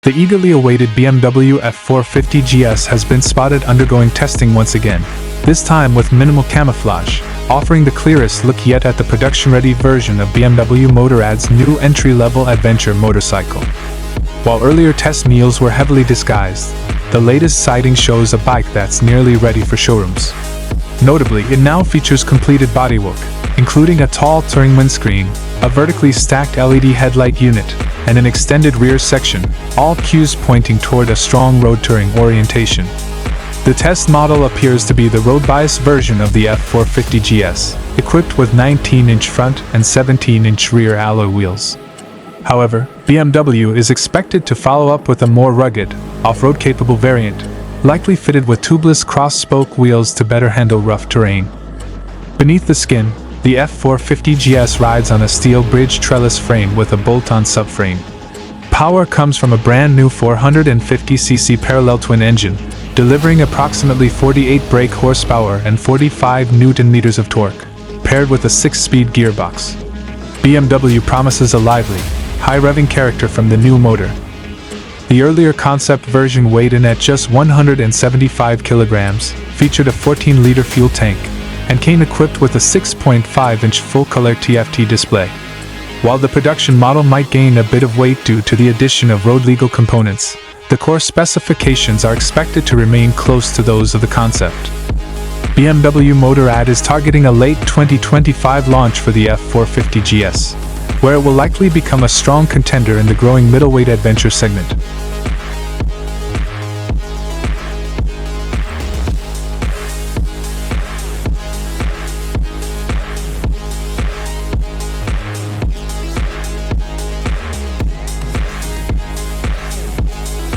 The eagerly awaited BMW F450 GS has been spotted undergoing testing once again, this time with minimal camouflage, offering the clearest look yet at the production-ready version of BMW Motorrad's new entry-level adventure motorcycle. While earlier test meals were heavily disguised, the latest sighting shows a bike that's nearly ready for showrooms. Notably, it now features completed bodywork, including a tall touring windscreen, a vertically stacked LED headlight unit, and an extended rear section, all cues pointing toward a strong road touring orientation. The test model appears to be the road-biased version of the F450 GS, equipped with 19-inch front and 17-inch rear alloy wheels. However, BMW is expected to follow up with a more rugged, off-road capable variant, likely fitted with tubeless cross-spoke wheels to better handle rough terrain. Beneath the skin, the F450 GS rides on a steel bridge trellis frame with a bolt-on subframe. Power comes from a brand new 450cc parallel twin engine, delivering approximately 48 brake horsepower and 45 Newton-meters of torque, paired with a 6-speed gearbox. BMW promises a lively, high-revving character from the new motor. The earlier concept version weighed in at just 175 kilograms, featured a 14-liter fuel tank, and came equipped with a 6.5-inch full-color TFT display. While the production model might gain a bit of weight due to the addition of road-legal components, the core specifications are expected to remain close to those of the concept. BMW Motorrad is targeting a late 2025 launch for the F450 GS, where it will likely become a strong contender in the growing middleweight adventure segment.